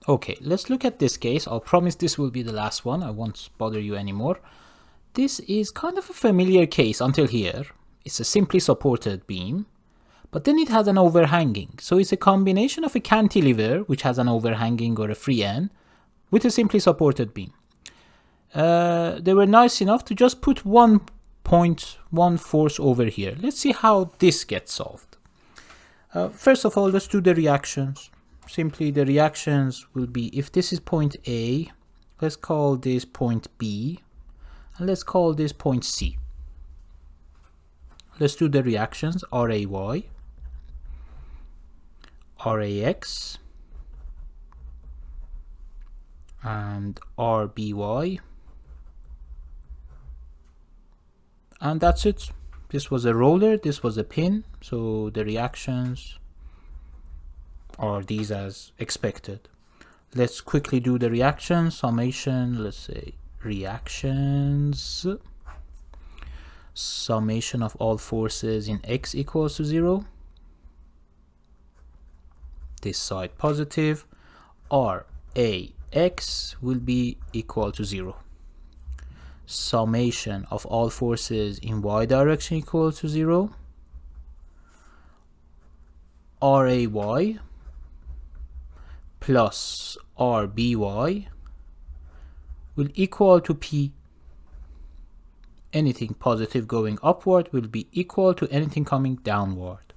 Okay, let's look at this case. I'll promise this will be the last one. I won't bother you anymore. This is kind of a familiar case until here. It's a simply supported beam, but then it has an overhanging. So it's a combination of a cantilever, which has an overhanging or a free end, with a simply supported beam. They were nice enough to just put 1.1 force over here. Let's see how this gets solved. First of all, let's do the reactions. Simply the reactions will be, if this is point A, let's call this point B, and let's call this point C. Let's do the reactions, RAY, RAX, and RBY. And that's it. This was a roller, this was a pin, so the reactions are these as expected. Let's quickly do the reaction summation. Let's say reactions, summation of all forces in X equals to 0. This side positive. RAX will be equal to 0. Summation of all forces in Y direction equal to 0. RAY plus RBY will equal to P. Anything positive going upward will be equal to anything coming downward.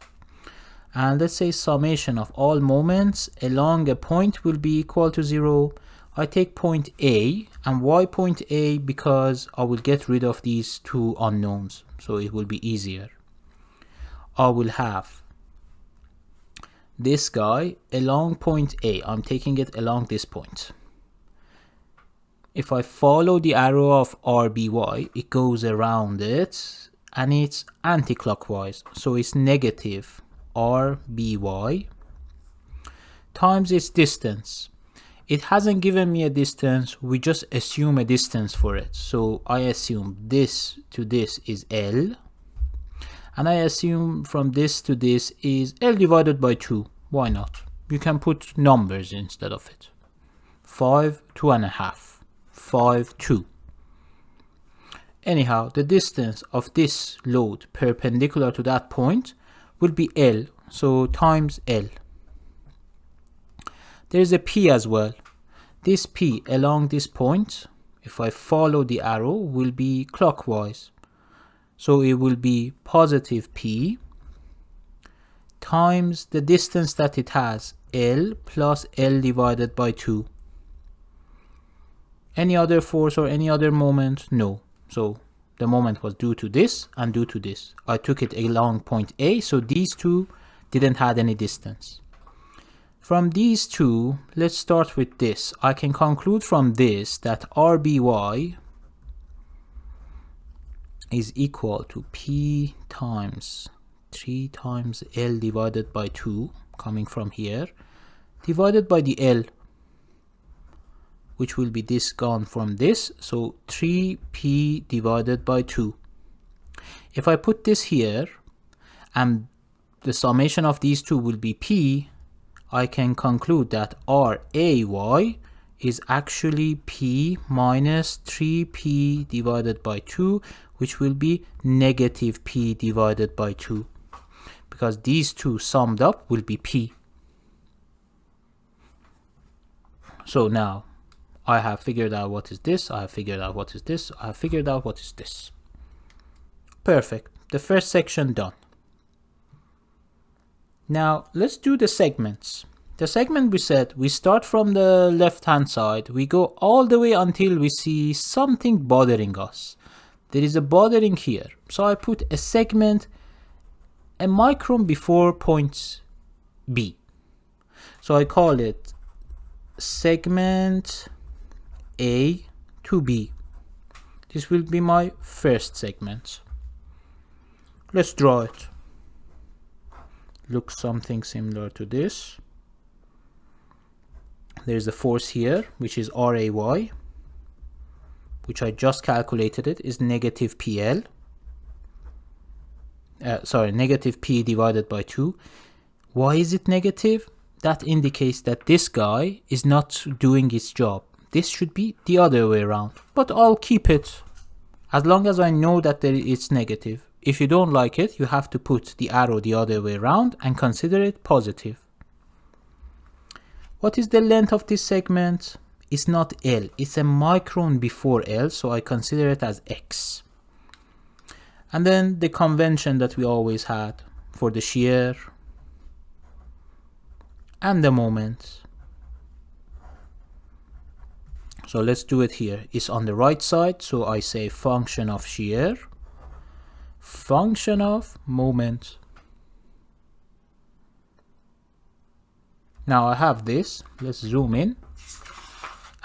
And let's say summation of all moments along a point will be equal to 0. I take point A, and why point A? Because I will get rid of these two unknowns, so it will be easier. I will have this guy along point A. I'm taking it along this point. If I follow the arrow of RBY, it goes around it and it's anti-clockwise, so it's negative RBY times its distance. It hasn't given me a distance, we just assume a distance for it. So I assume this to this is L, and I assume from this to this is L divided by 2. Why not? You can put numbers instead of it. 5, 2.5, 5, 2. Anyhow, the distance of this load perpendicular to that point will be L, so times L. There is a P as well. This P along this point, if I follow the arrow, will be clockwise. So it will be positive P times the distance that it has, L plus L divided by 2. Any other force or any other moment? No. So the moment was due to this and due to this. I took it along point A, so these two didn't have any distance. From these two, let's start with this. I can conclude from this that RBY is equal to P times 3 times L divided by 2, coming from here, divided by the L, which will be this gone from this, so 3P divided by 2. If I put this here, and the summation of these two will be P, I can conclude that RAY is actually P minus 3P divided by 2, which will be negative P divided by 2, because these two summed up will be P. So now I have figured out what is this, I have figured out what is this, I have figured out what is this. Perfect. The first section done. Now let's do the segments. The segment, we said we start from the left hand side, we go all the way until we see something bothering us. There is a bothering here, so I put a segment a micron before point B. So I call it segment A to B. This will be my first segment. Let's draw it. Looks something similar to this. There's a force here, which is RAY, which I just calculated it, is negative PL. Negative P divided by 2. Why is it negative? that indicates that this guy is not doing its job. This should be the other way around, but I'll keep it as long as I know that it's negative. If you don't like it, you have to put the arrow the other way around and consider it positive. What is the length of this segment? It's not L, it's a micron before L, so I consider it as X. And then the convention that we always had for the shear and the moment. So let's do it here. It's on the right side, so I say function of shear, function of moment. Now I have this, let's zoom in,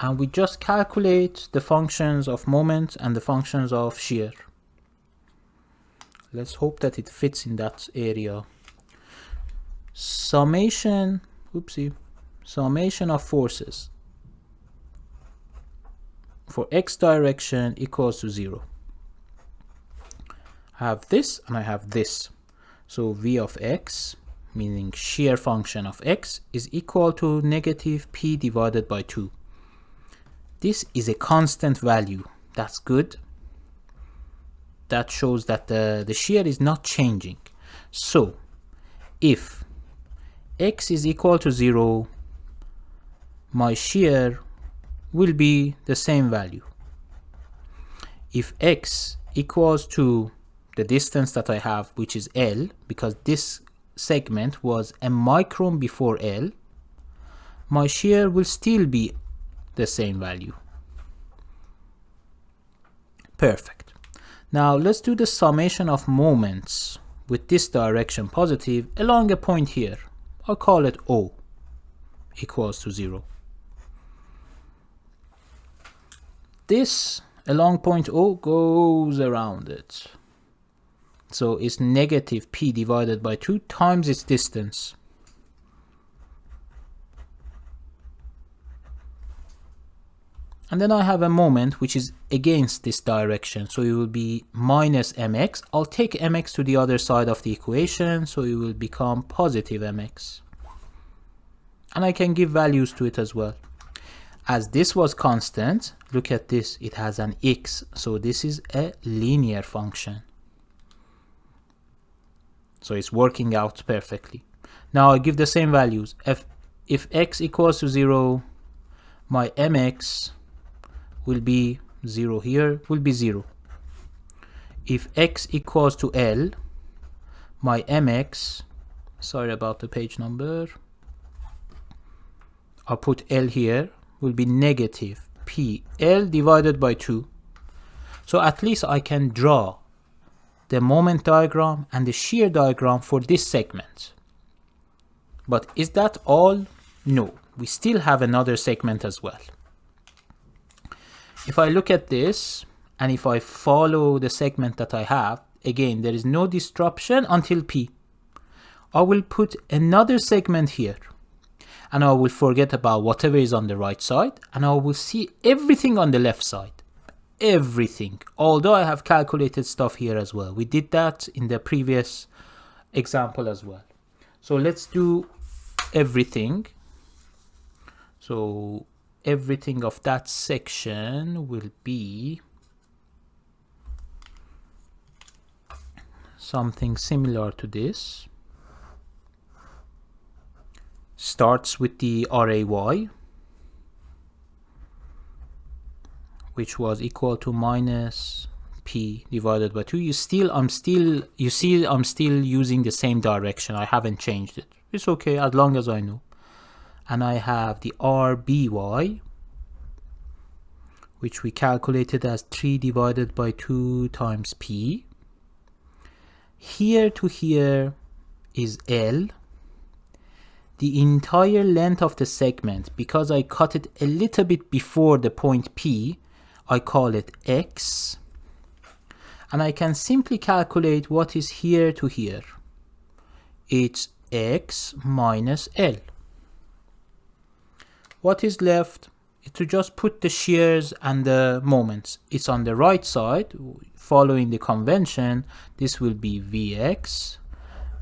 and we just calculate the functions of moment and the functions of shear. Let's hope that it fits in that area. Summation of forces for x direction equals to 0. I have this and I have this. So v of x, meaning shear function of x, is equal to negative p divided by 2. This is a constant value. That's good. That shows that the shear is not changing. So if x is equal to 0, my shear will be the same value. If x equals to the distance that I have, which is L, because this segment was a micron before L, my shear will still be the same value. Perfect. Now let's do the summation of moments with this direction positive along a point here. I'll call it O equals to 0. This along point O goes around it. So it's negative p divided by 2 times its distance. And then I have a moment which is against this direction, so it will be minus mx. I'll take mx to the other side of the equation, so it will become positive mx. And I can give values to it as well. As this was constant, look at this, it has an x, so this is a linear function. So it's working out perfectly. Now I give the same values. If x equals to 0, my mx will be 0 here, will be 0. If x equals to L, my mx, sorry about the page number, I'll put L here, will be negative p L divided by 2. So at least I can draw the moment diagram and the shear diagram for this segment. But is that all? No, we still have another segment as well. If I look at this and if I follow the segment that I have, again there is no disruption until P. I will put another segment here and I will forget about whatever is on the right side and I will see everything on the left side. Everything, although I have calculated stuff here as well. We did that in the previous example as well. So let's do everything. So everything of that section will be something similar to this. Starts with the RAY, which was equal to minus p divided by 2. You see I'm still using the same direction. I haven't changed it. It's okay as long as I know. And I have the RBY, which we calculated as 3 divided by 2 times p. Here to here is L. The entire length of the segment, because I cut it a little bit before the point P, I call it X. And I can simply calculate what is here to here. It's X minus L. What is left? To just put the shears and the moments. It's on the right side, following the convention. This will be Vx,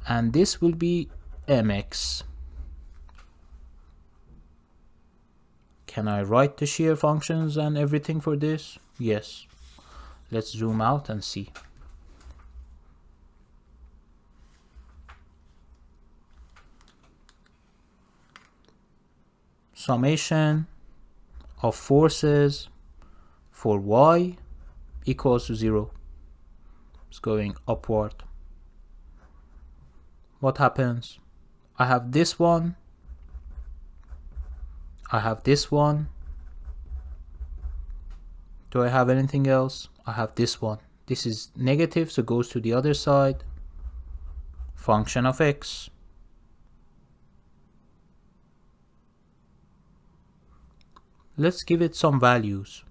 and this will be Mx. Can I write the shear functions and everything for this? Yes. Let's zoom out and see. Summation of forces for y equals to 0. It's going upward. What happens? I have this one. I have this one. Do I have anything else? I have this one. This is negative, so it goes to the other side. Function of x. Let's give it some values.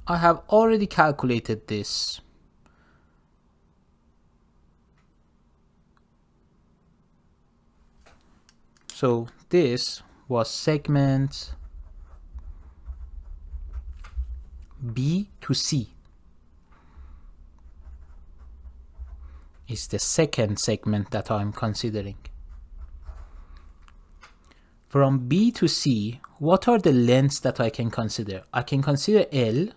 I have already calculated this. So this was segment B to C. Is the second segment that I'm considering. From B to C, what are the lengths that I can consider? I can consider L,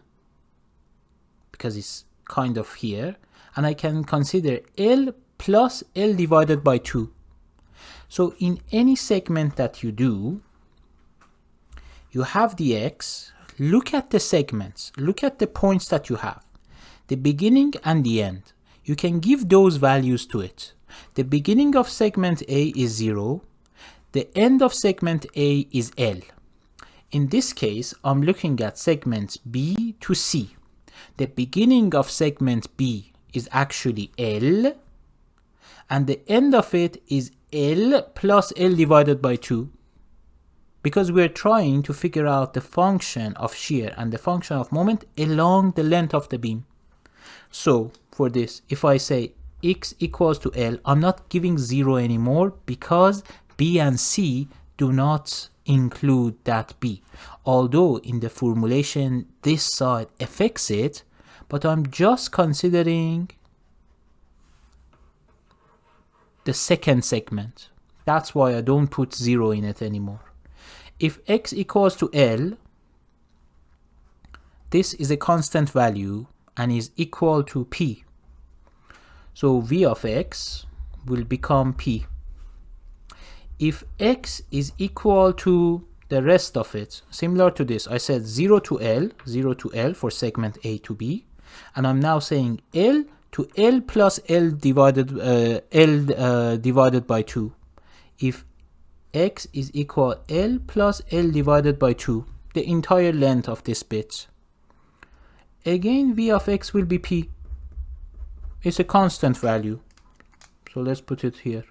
because it's kind of here, and I can consider L plus L divided by 2. So in any segment that you do, you have the x, look at the segments, look at the points that you have, the beginning and the end. You can give those values to it. The beginning of segment A is 0, the end of segment A is L. In this case, I'm looking at segments B to C. The beginning of segment B is actually L, and the end of it is L plus L divided by 2, because we're trying to figure out the function of shear and the function of moment along the length of the beam. So for this, if I say x equals to L, I'm not giving 0 anymore because B and C do not include that B. Although in the formulation this side affects it, but I'm just considering the second segment. That's why I don't put 0 in it anymore. If x equals to L, this is a constant value and is equal to P. So V of x will become P. If x is equal to the rest of it, similar to this, I said 0 to L for segment A to B, and I'm now saying L to L plus L divided by 2. If x is equal L plus L divided by 2, the entire length of this bit, again V of x will be P. It's a constant value. So let's put it here.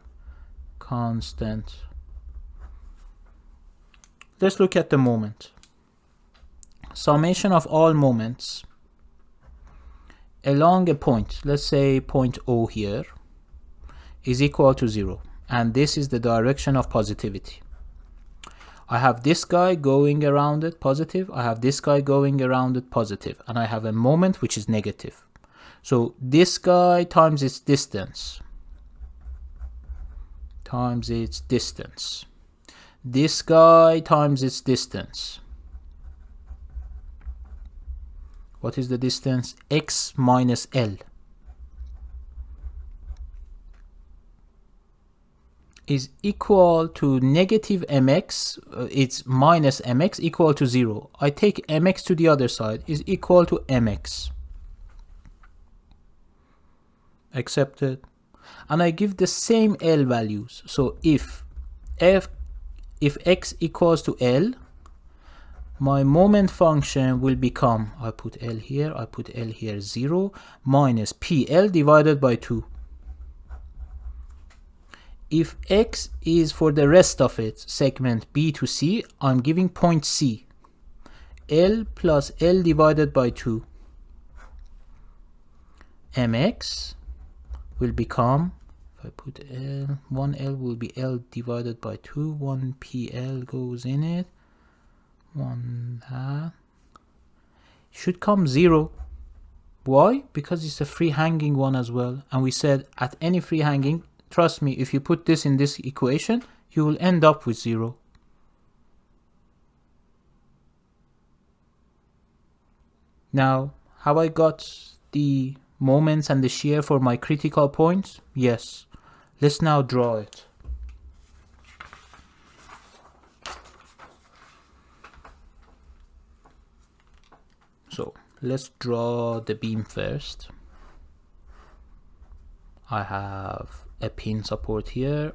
Constant. Let's look at the moment. Summation of all moments along a point, let's say point O here, is equal to 0. And this is the direction of positivity. I have this guy going around it positive, I have this guy going around it positive, and I have a moment which is negative. So this guy times its distance, this guy times its distance. What is the distance? X minus L is equal to negative mx, it's minus mx equal to 0. I take mx to the other side, is equal to mx. Accepted. And I give the same L values. So if x equals to L, my moment function will become, I put L here, 0 minus PL divided by 2. If x is for the rest of it, segment B to C, I'm giving point C. L plus L divided by 2. Mx will become, if I put L, 1L will be L divided by 2, 1 PL goes in it, 1 that. Should come 0. Why? Because it's a free hanging one as well. And we said at any free hanging, Trust me, if you put this in this equation, you will end up with 0. Now, have I got the moments and the shear for my critical points? Yes. Let's now draw it. So let's draw the beam first. I have a pin support here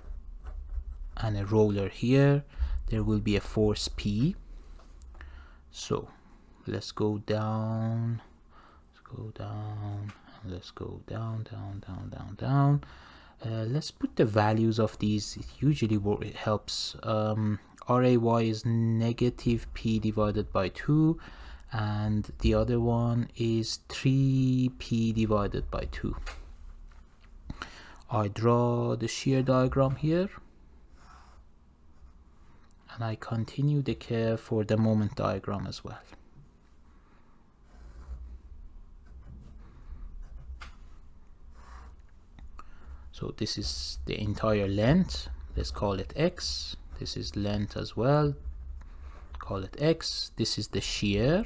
and a roller here. There will be a force P. So let's go down, let's go down, down. Let's put the values of these. It usually it helps. RAY is negative P divided by 2, and the other one is 3P divided by 2. I draw the shear diagram here, and I continue the curve for the moment diagram as well. So this is the entire length. Let's call it X. This is length as well. Call it X. This is the shear.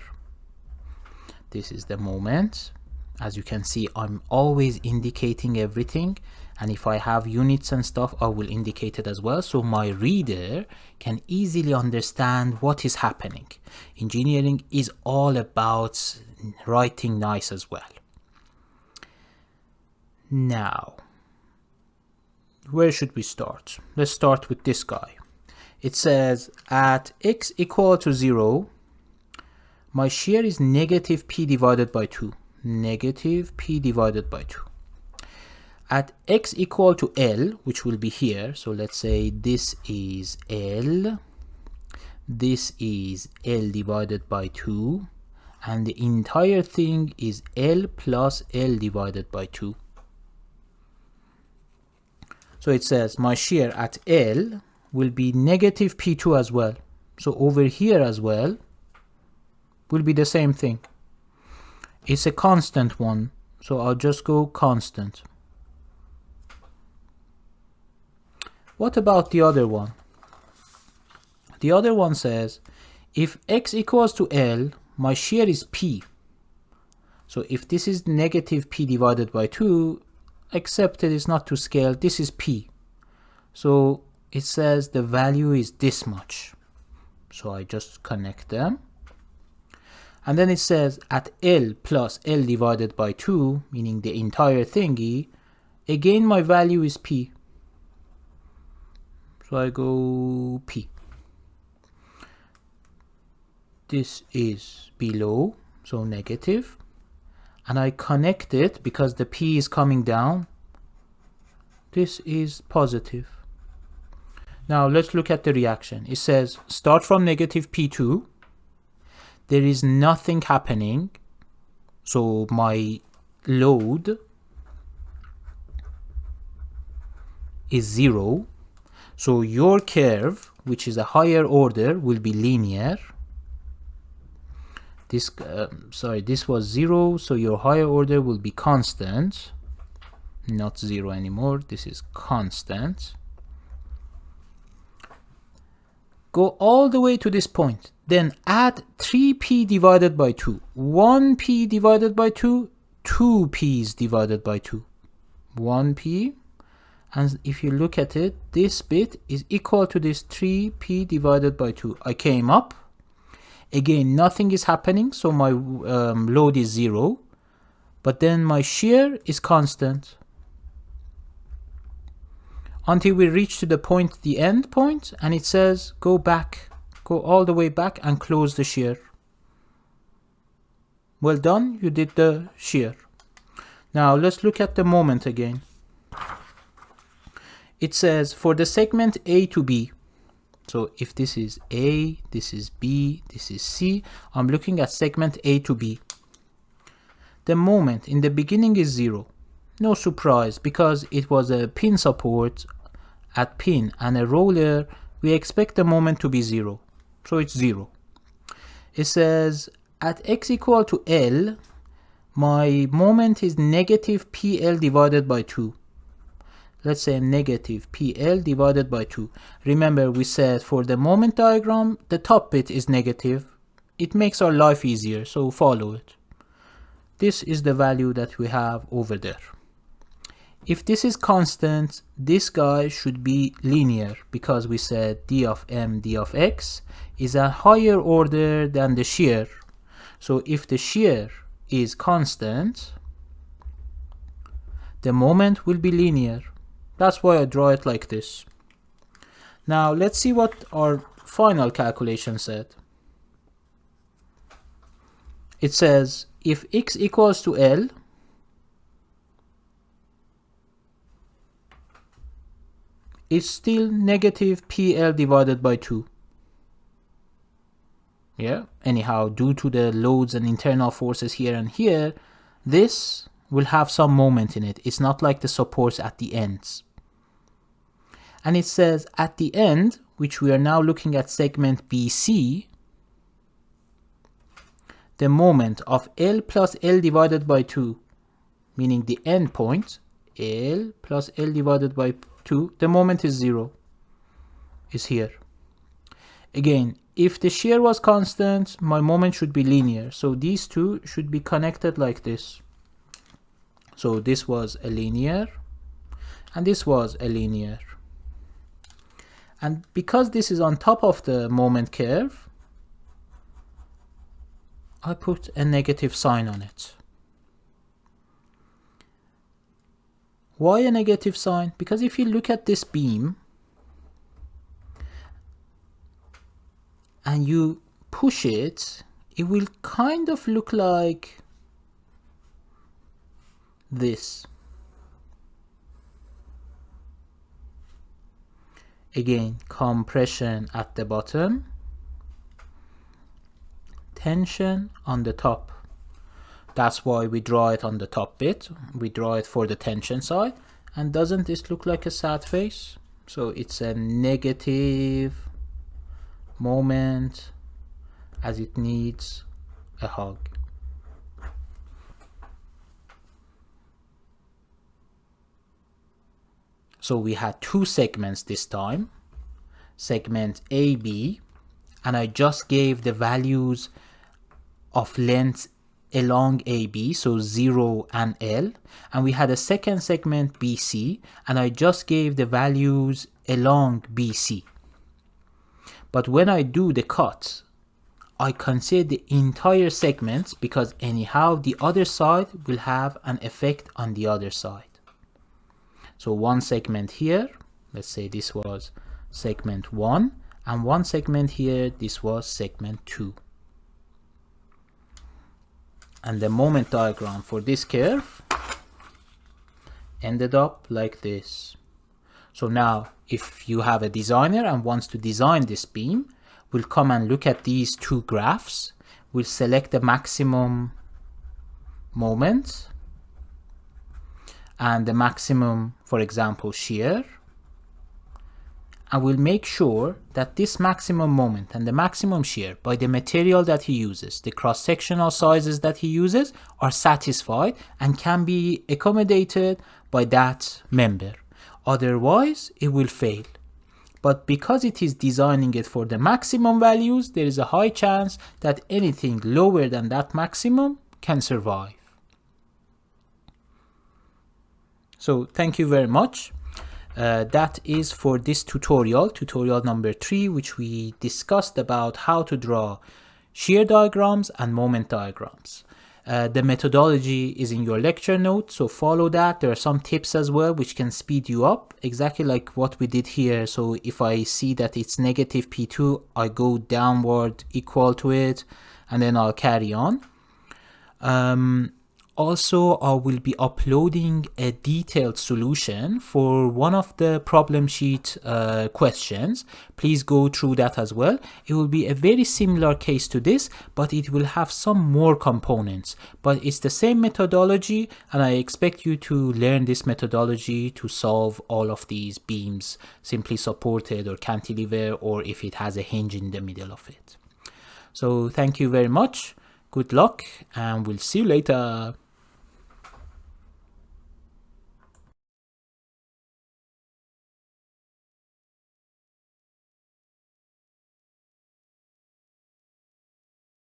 This is the moment. As you can see, I'm always indicating everything, and if I have units and stuff, I will indicate it as well, so my reader can easily understand what is happening. Engineering is all about writing nice as well. Now, where should we start? Let's start with this guy. It says at x equal to 0, my shear is negative P divided by 2. Negative P divided by 2. At x equal to L, which will be here, so let's say this is L, this is L divided by 2, and the entire thing is L plus L divided by 2. So it says my shear at L will be negative P2 as well. So over here as well will be the same thing. It's a constant one, so I'll just go constant. What about the other one? The other one says if x equals to L, my shear is P. So if this is negative P divided by 2, except it is not to scale, this is P. So it says the value is this much. So I just connect them. And then it says at L plus L divided by 2, meaning the entire thingy, again my value is P. So I go P. This is below, so negative. And I connect it because the P is coming down. This is positive. Now let's look at the reaction. It says start from negative P2. There is nothing happening, so my load is 0. So your curve, which is a higher order, will be linear. This this was 0, so your higher order will be constant, not 0 anymore. This is constant. Go all the way to this point, then add 3p divided by 2, 1p divided by 2, 2p's divided by 2, 1p, and if you look at it, this bit is equal to this 3p divided by 2. I came up, again nothing is happening, so my load is 0, but then my shear is constant until we reach to the point, the end point, and it says go back, go all the way back and close the shear. Well done, you did the shear. Now let's look at the moment again. It says for the segment A to B, so if this is A, this is B, this is C, I'm looking at segment A to B. The moment in the beginning is 0. No surprise, because it was a pin support at pin and a roller, we expect the moment to be 0. So it's 0. It says at x equal to L, my moment is negative PL divided by 2. let's say negative PL divided by 2. Remember, we said for the moment diagram, the top bit is negative. It makes our life easier, so follow it. This is the value that we have over there. If this is constant, this guy should be linear because we said d of m d of x is a higher order than the shear. So if the shear is constant, the moment will be linear. That's why I draw it like this. Now let's see what our final calculation said. It says if x equals to L, it's still negative PL divided by 2. Yeah, anyhow, due to the loads and internal forces here and here, this will have some moment in it. It's not like the supports at the ends. And it says at the end, which we are now looking at segment BC, the moment of L plus L divided by 2, meaning the end point, L plus L divided by 2, the moment is 0, is here. Again, if the shear was constant, my moment should be linear. So these two should be connected like this. So this was a linear, and this was a linear. And because this is on top of the moment curve, I put a negative sign on it. Why a negative sign? Because if you look at this beam and you push it, it will kind of look like this. Again, compression at the bottom, tension on the top. That's why we draw it on the top bit. We draw it for the tension side. And doesn't this look like a sad face? So it's a negative moment as it needs a hug. So we had two segments this time, segment AB, and I just gave the values of length along AB, so 0 and L, and we had a second segment BC, and I just gave the values along BC. But when I do the cut, I consider the entire segment because anyhow the other side will have an effect on the other side. So one segment here, let's say this was segment 1, and one segment here, this was segment 2. And the moment diagram for this curve ended up like this. So now if you have a designer and wants to design this beam, we'll come and look at these two graphs. We'll select the maximum moment and the maximum, for example, shear, and we'll make sure that this maximum moment and the maximum shear by the material that he uses, the cross-sectional sizes that he uses, are satisfied and can be accommodated by that member. Otherwise, it will fail. But because it is designing it for the maximum values, there is a high chance that anything lower than that maximum can survive. So thank you very much. That is for this tutorial number 3, which we discussed about how to draw shear diagrams and moment diagrams. The methodology is in your lecture notes, so follow that. There are some tips as well which can speed you up, exactly like what we did here. So if I see that it's negative P2, I go downward equal to it, and then I'll carry on. Also, I will be uploading a detailed solution for one of the problem sheet questions. Please go through that as well. It will be a very similar case to this, but it will have some more components. But it's the same methodology, and I expect you to learn this methodology to solve all of these beams, simply supported or cantilever, or if it has a hinge in the middle of it. So thank you very much. Good luck, and we'll see you later.